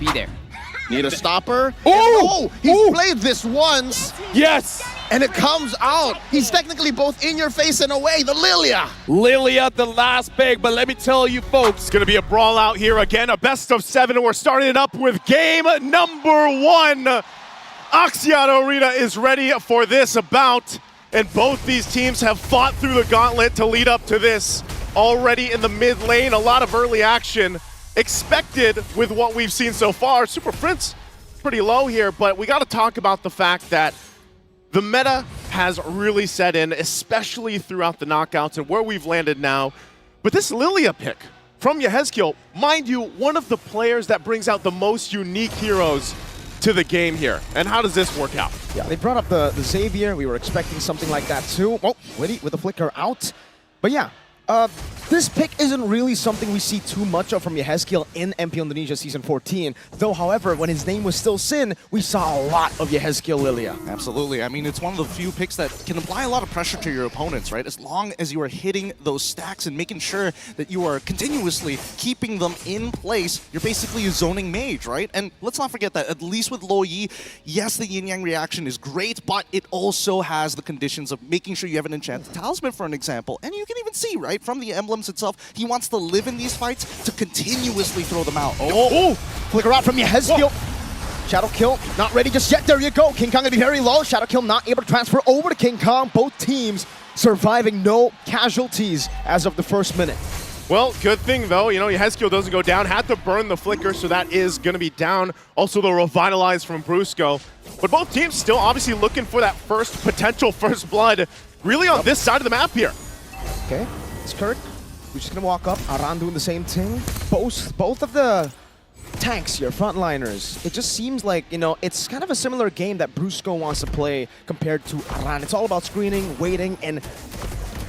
be there. Need a stopper. Oh! He's played this once. Yes! And it comes out. He's technically both in your face and away. The Lilia. Lilia, the last pick, but let me tell you folks, It's going to be a brawl out here again, a best of 7, and we're starting it up with game number 1. Axiata Arena is ready for this bout, and both these teams have fought through the gauntlet to lead up to this. Already in the mid lane, a lot of early action expected with what we've seen so far. Super Prince pretty low here, but we got to talk about the fact that the meta has really set in, especially throughout the knockouts and where we've landed now. But this Lilia pick from Yehezkiel, mind you, one of the players that brings out the most unique heroes to the game here. And how does this work out? Yeah, they brought up the Xavier. We were expecting something like that too. Oh, Witty with the flicker out. But yeah, this pick isn't really something we see too much of from Yehezkiel in MP Indonesia Season 14. Though, however, when his name was still Sin, we saw a lot of Yehezkiel Lilia. Absolutely. I mean, it's one of the few picks that can apply a lot of pressure to your opponents, right? As long as you are hitting those stacks and making sure that you are continuously keeping them in place, you're basically a zoning mage, right? And let's not forget that, at least with Lo Yi, yes, the yin-yang reaction is great, but it also has the conditions of making sure you have an enchanted talisman, for an example. And you can even see, right, from the emblems itself, he wants to live in these fights to continuously throw them out. Oh! Flicker out from Yehezkiel. Shadow Kill, not ready just yet. There you go. King Kong gonna be very low. Shadow Kill not able to transfer over to King Kong. Both teams surviving no casualties as of the first minute. Well, good thing though, you know, Yehezkiel doesn't go down, had to burn the flicker, so that is going to be down. Also the revitalize from Brusco. But both teams still obviously looking for that potential first blood, really on this side of the map here. Okay, it's Kirk. We're just gonna walk up. Aran doing the same thing. Both of the tanks here, frontliners. It just seems like, you know, it's kind of a similar game that Brusco wants to play compared to Aran. It's all about screening, waiting, and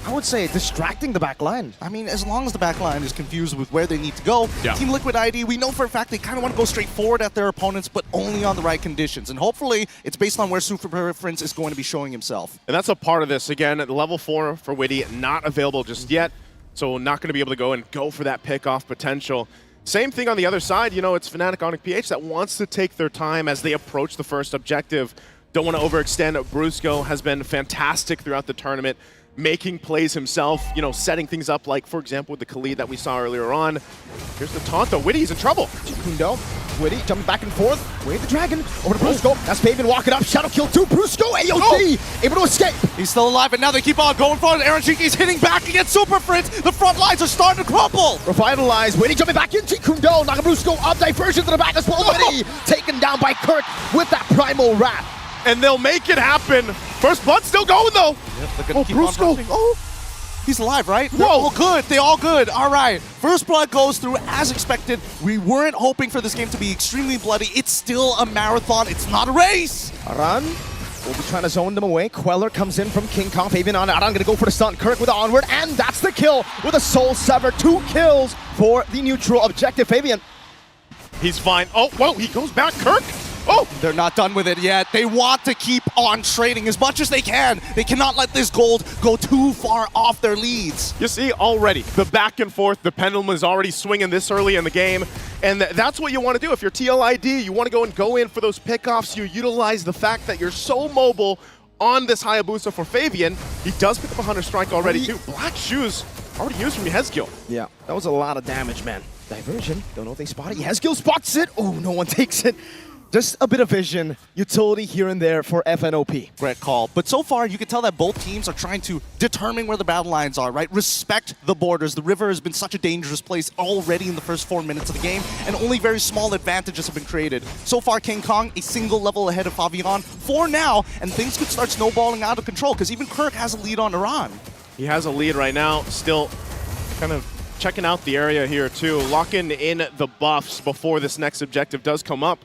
I would say distracting the back line. I mean, as long as the back line is confused with where they need to go, Team Liquid ID, we know for a fact they kind of want to go straight forward at their opponents, but only on the right conditions. And hopefully, it's based on where Super Preference is going to be showing himself. And that's a part of this. Again, level 4 for Witty, not available just yet. So not going to be able to go for that pick-off potential. Same thing on the other side. You know, it's FNATIC ONIC PH that wants to take their time as they approach the first objective. Don't want to overextend. Brusco has been fantastic throughout the tournament, making plays himself, you know, setting things up like, for example, with the Khalid that we saw earlier on. Here's the taunt, though. Witty's in trouble. Kundo, Witty jumping back and forth. Wave the dragon over to Brusco. That's Fabian walking up. Shadow kill to Brusco. AOC able to escape. He's still alive, and now they keep on going for it. Aaron Shiki's hitting back against Super Prince. The front lines are starting to crumble. Revitalize. Witty jumping back into Kundo. Knocking Brusco up. Diversion to the back as well. Witty taken down by Kirk with that primal wrap. And they'll make it happen. First blood still going, though. Yep, they're gonna keep on rushing. He's alive, right? They're all good. They're all good. All right. First blood goes through as expected. We weren't hoping for this game to be extremely bloody. It's still a marathon. It's not a race. Aran will be trying to zone them away. Queller comes in from King Kong. Fabian on Aran gonna go for the stun. Kirk with the onward, and that's the kill with a soul sever. 2 kills for the neutral objective. Fabian. He's fine. Oh, whoa, he goes back. Kirk. Oh! They're not done with it yet. They want to keep on trading as much as they can. They cannot let this gold go too far off their leads. You see, already, the back and forth, the pendulum is already swinging this early in the game. And that's what you want to do. If you're TLID, you want to go in for those pickoffs. You utilize the fact that you're so mobile on this Hayabusa for Fabian. He does pick up a Hunter Strike already, too. Black Shoes already used from Yehezkiel. Yeah, that was a lot of damage, man. Diversion. Don't know if they spot it. Yehezkiel spots it. Oh, no one takes it. Just a bit of vision, utility here and there for FNOP. Great call. But so far, you can tell that both teams are trying to determine where the battle lines are, right? Respect the borders. The river has been such a dangerous place already in the first 4 minutes of the game, and only very small advantages have been created. So far, King Kong, a single level ahead of Favion for now, and things could start snowballing out of control, because even Kirk has a lead on Iran. He has a lead right now, still kind of checking out the area here too, locking in the buffs before this next objective does come up.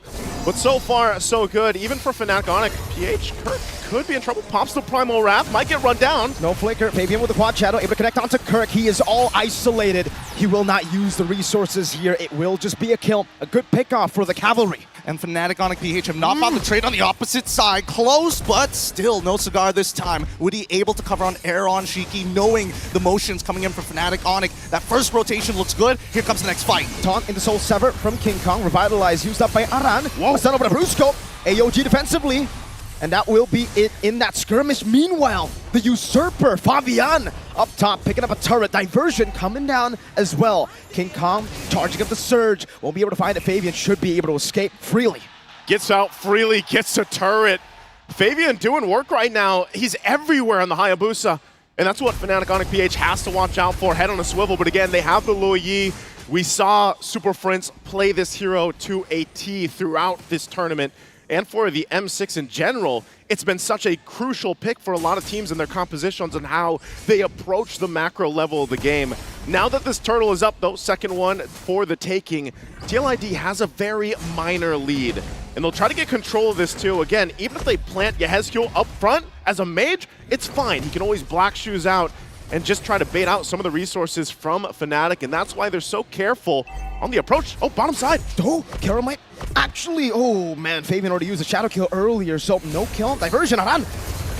But so far, so good. Even for FNATIC ONIC, PH, Kirk could be in trouble. Pops the Primal Wrath, might get run down. No flicker. Fabian with the quad shadow, able to connect onto Kirk. He is all isolated. He will not use the resources here. It will just be a kill. A good pickoff for the cavalry. and FNATIC ONIC PH have not found the trade on the opposite side. Close, but still no cigar this time. Woody able to cover on Aaron Shiki, knowing the motions coming in from FNATIC ONIC. That first rotation looks good. Here comes the next fight. Taunt into Soul Sever from King Kong. Revitalize used up by Aran. Whoa. Send over to Brusco. AOG defensively. And that will be it in that skirmish. Meanwhile, the Usurper, Fabian, up top, picking up a turret. Diversion coming down as well. King Kong charging up the surge. Won't be able to find it. Fabian should be able to escape freely. Gets out freely, gets a turret. Fabian doing work right now. He's everywhere on the Hayabusa. And that's what FNATIC ONIC PH has to watch out for. Head on a swivel, but again, they have the Luo Yi. We saw Super Prince play this hero to a T throughout this tournament. And for the M6 in general, it's been such a crucial pick for a lot of teams in their compositions and how they approach the macro level of the game. Now that this turtle is up, though, second one for the taking, TLID has a very minor lead. And they'll try to get control of this too. Again, even if they plant Yehezkiel up front as a mage, it's fine. He can always Black Shoes out and just try to bait out some of the resources from Fnatic, and that's why they're so careful on the approach. Oh, bottom side. Oh, Kara might actually, oh man, Fabian already used a Shadow Kill earlier, so no kill. Diversion, Aran.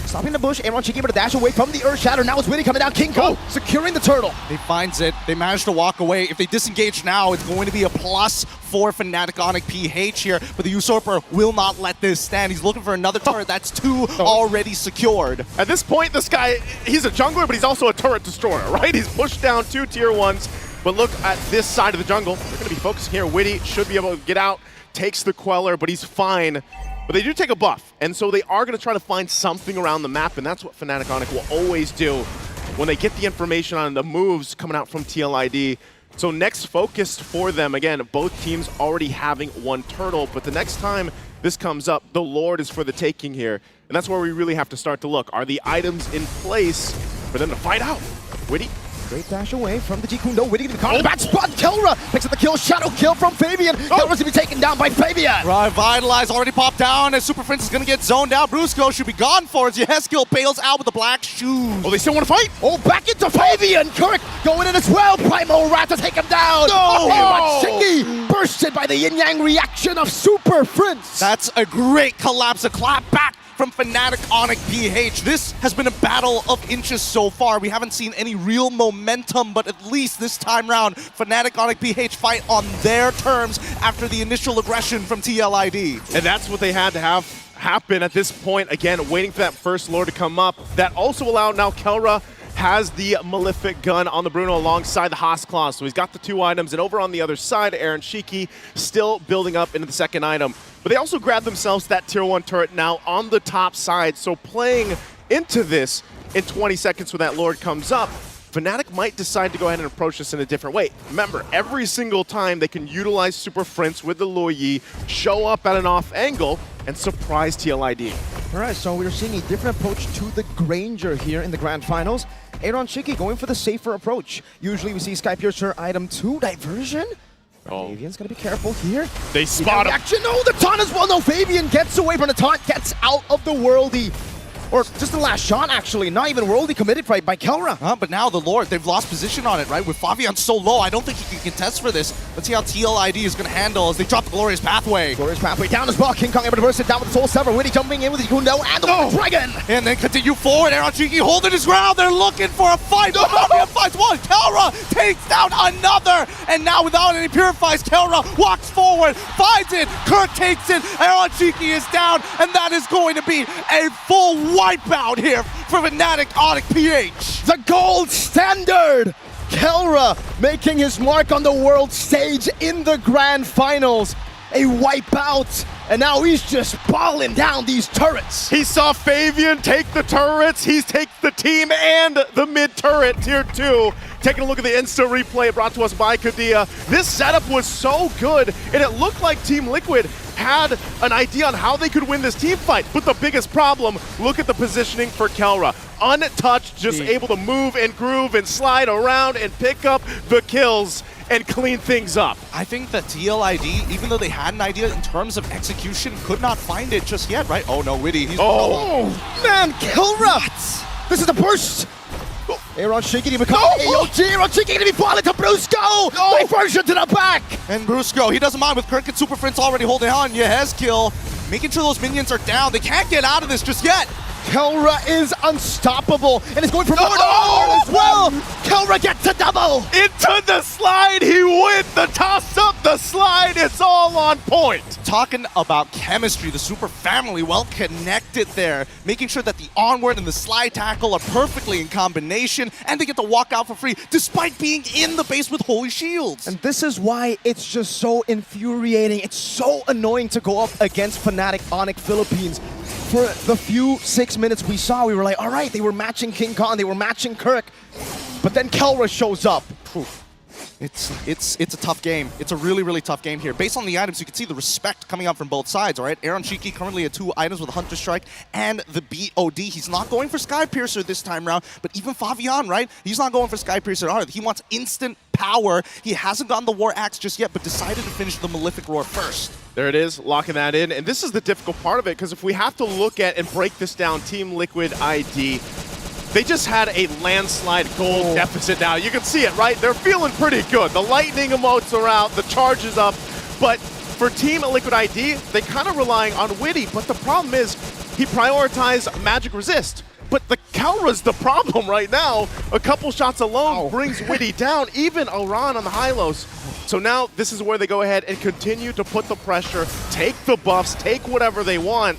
Stopping the bush, Aaron Shiki able to dash away from the Earth Shatter. Now it's Winnie coming down, King Kong securing the turtle. They finds it, they managed to walk away. If they disengage now, it's going to be a plus for FNATIC ONIC PH here, but the Usurper will not let this stand. He's looking for another turret. That's two already secured. At this point, this guy, he's a jungler, but he's also a turret destroyer, right? He's pushed down 2 tier 1s, but look at this side of the jungle. They're going to be focusing here. Witty should be able to get out, takes the Queller, but he's fine. But they do take a buff, and so they are going to try to find something around the map, and that's what FNATIC ONIC will always do when they get the information on the moves coming out from TLID. So next focus for them, again, both teams already having one turtle, but the next time this comes up, the Lord is for the taking here. And that's where we really have to start to look. Are the items in place for them to fight out? Witty. Great dash away from the Jikundo. Witty to be caught in the bad spot. Kelra picks up the kill. Shadow kill from Fabian. Kelra's going to be taken down by Fabian. Revitalize already popped down as Super Prince is going to get zoned out. Brusco should be gone for it. Yehezkiel bails out with the Black Shoes. Oh, they still want to fight? Oh, back into Fabian. Kirk going in as well. Primal Rat to take him down. No! Shiki bursted by the yin-yang reaction of Super Prince. That's a great collapse. A clap back from FNATIC ONIC PH. This has been a battle of inches so far. We haven't seen any real momentum, but at least this time round, FNATIC ONIC PH fight on their terms after the initial aggression from TLID. And that's what they had to have happen at this point. Again, waiting for that first Lord to come up. That also allowed now Kelra has the Malefic gun on the Bruno alongside the Haas Claw. So he's got the 2 items, and over on the other side, Aaron Shiki still building up into the second item. But they also grabbed themselves that tier 1 turret now on the top side. So playing into this in 20 seconds when that Lord comes up, Fnatic might decide to go ahead and approach this in a different way. Remember, every single time they can utilize Super Prince with the Luo Yi, show up at an off angle, and surprise TLID. All right, so we're seeing a different approach to the Granger here in the Grand Finals. Aaron Shiki going for the safer approach. Usually we see Skypiercer item 2, Diversion. Fabian's gonna be careful here. They spot him. Action, no, the taunt as well. No, Fabian gets away from the taunt, gets out of the worldy. Or just the last shot, actually. Not even worldy committed right by Kelra. But now the Lord, they've lost position on it, right? With Fabian so low, I don't think he can contest for this. Let's see how TLID is going to handle as they drop the Glorious Pathway. Glorious Pathway down as well. King Kong able to burst it down with the Soul Sever. Witty jumping in with the Jikundo and the Dragon. And then continue forward. Aaron Shiki holding his ground. They're looking for a fight. No! Fabian fights one. Kelra takes down another. And now without any purifies, Kelra walks forward, finds it. Kirk takes it. Aaron Shiki is down. And that is going to be a full wipeout here for FNATIC ONIC PH. The gold standard! Kelra making his mark on the world stage in the Grand Finals. A wipeout, and now he's just balling down these turrets. He saw Fabian take the turrets, he's taken the team and the mid turret, tier 2. Taking a look at the instant replay brought to us by Kadia. This setup was so good, and it looked like Team Liquid had an idea on how they could win this team fight. But the biggest problem, look at the positioning for Kelra. Untouched, just able to move and groove and slide around and pick up the kills and clean things up. I think that TLID, even though they had an idea in terms of execution, could not find it just yet, right? Oh no, Witty. He's man, Kelra! This is the burst! Aaron Shiki to become AOG. Aaron Shiki going to be falling to Brusco. Diversion to the back. And Brusco, he doesn't mind with Kirk and Super Prince already holding on. Yehezkiel making sure those minions are down. They can't get out of this just yet. Kelra is unstoppable, and it's going for more as well. Kelra gets a double. Into the slide, he wins the toss-up, the slide, it's all on point. Talking about chemistry, the Super family well connected there, making sure that the onward and the slide tackle are perfectly in combination, and they get to walk out for free despite being in the base with holy shields. And this is why it's just so infuriating. It's so annoying to go up against FNATIC ONIC Philippines. For the few 6 minutes we saw, we were like, all right, they were matching King Kong, they were matching Kirk, but then Kelra shows up. It's a tough game. It's a really, really tough game here. Based on the items, you can see the respect coming out from both sides, all right? Aaron Shiki currently at 2 items with Hunter Strike and the BOD. He's not going for Sky Piercer this time around, but even Favian, right? He's not going for Sky Piercer either. He wants instant power. He hasn't gotten the War Axe just yet, but decided to finish the Malefic Roar first. There it is, locking that in. And this is the difficult part of it, because if we have to look at and break this down, Team Liquid ID, they just had a landslide gold deficit now. You can see it, right? They're feeling pretty good. The lightning emotes are out, the charge is up. But for Team Liquid ID, they kind of relying on Witty. But the problem is, he prioritized Magic Resist. But the Kelra's the problem right now. A couple shots alone brings Witty down, even Aran on the high-lows. So now this is where they go ahead and continue to put the pressure, take the buffs, take whatever they want.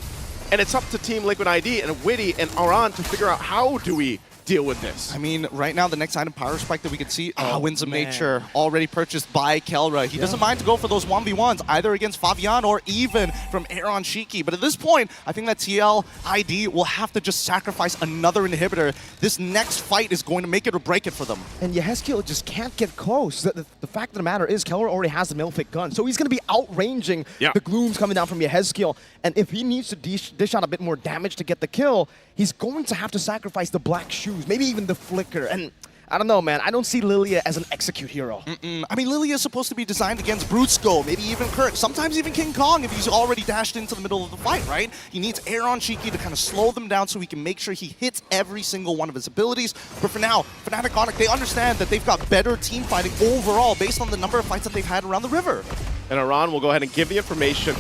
And it's up to Team Liquid ID and Witty and Aran to figure out how do we deal with this. I mean, right now, the next item, Power Spike, that we can see, Winds of Nature, already purchased by Kelra. He doesn't mind to go for those 1v1s, either against Favian or even from Aaron Shiki. But at this point, I think that TLID will have to just sacrifice another inhibitor. This next fight is going to make it or break it for them. And Yehezkiel just can't get close. The fact of the matter is, Kelra already has the Malefic gun, so he's going to be outranging the glooms coming down from Yehezkiel. And if he needs to dish out a bit more damage to get the kill, he's going to have to sacrifice the black shoes, maybe even the flicker. And I don't know, man. I don't see Lilia as an execute hero. I mean, Lilia is supposed to be designed against Brusco, maybe even Kirk, sometimes even King Kong if he's already dashed into the middle of the fight, right? He needs Aaron Shiki to kind of slow them down so he can make sure he hits every single one of his abilities. But for now, FNATIC ONIC, they understand that they've got better team fighting overall based on the number of fights that they've had around the river. And Aran will go ahead and give the information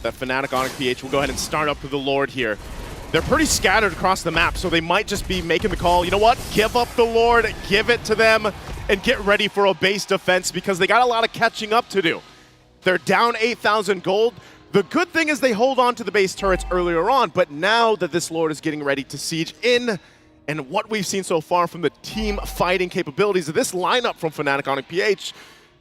that FNATIC ONIC PH will go ahead and start up to the Lord here. They're pretty scattered across the map, so they might just be making the call, you know what, give up the Lord, give it to them, and get ready for a base defense because they got a lot of catching up to do. They're down 8,000 gold. The good thing is they hold on to the base turrets earlier on, but now that this Lord is getting ready to siege in, and what we've seen so far from the team fighting capabilities of this lineup from FNATIC ONIC PH,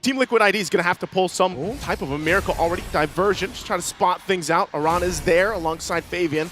Team Liquid ID is going to have to pull some type of a miracle already. Diversion, just trying to spot things out. Aran is there alongside Favian.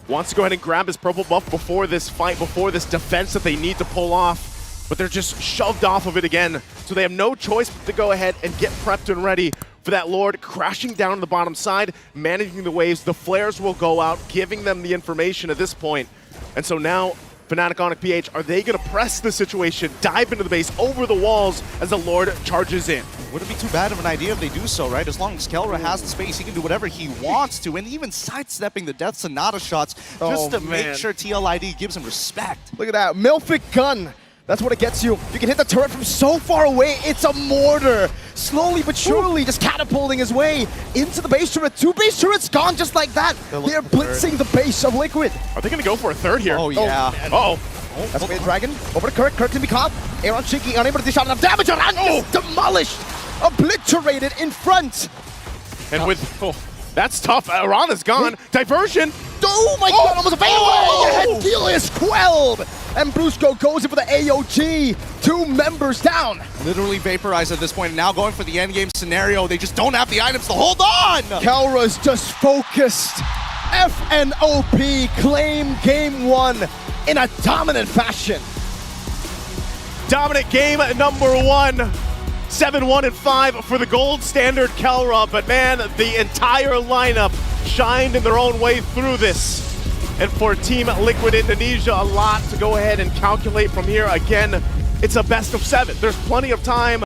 Wants to go ahead and grab his purple buff before this fight, before this defense that they need to pull off. But they're just shoved off of it again. So they have no choice but to go ahead and get prepped and ready for that Lord crashing down on the bottom side, managing the waves. The flares will go out, giving them the information at this point. And so now, FNATIC ONIC PH, are they going to press the situation, dive into the base, over the walls as the Lord charges in? Wouldn't be too bad of an idea if they do so, right? As long as Kelra has the space, he can do whatever he wants to, and even sidestepping the Death Sonata shots just to make sure TLID gives him respect. Look at that, Malefic gun. That's what it gets you. You can hit the turret from so far away. It's a mortar. Slowly but surely just catapulting his way into the base turret. 2 base turrets gone just like that. They're blitzing the base of Liquid. Are they going to go for a third here? Oh, yeah. That's the Dragon. Over to Kirk. Kirk can be caught. Aaron Shiki unable to dish out enough damage. Aran is demolished. Obliterated in front. And with... that's tough. Aran is gone. Diversion. Oh my god, almost a fadeaway! Yehezkiel is quelled! And Brusco goes in for the AOG. 2 members down. Literally vaporized at this point. Now going for the endgame scenario. They just don't have the items to hold on! Kelra's just focused. FNOP claim game 1 in a dominant fashion. Dominant game number 1. 7-1-5 for the gold standard Kelra, but man, the entire lineup shined in their own way through this. And for Team Liquid Indonesia, a lot to go ahead and calculate from here. Again, it's a best of 7. There's plenty of time.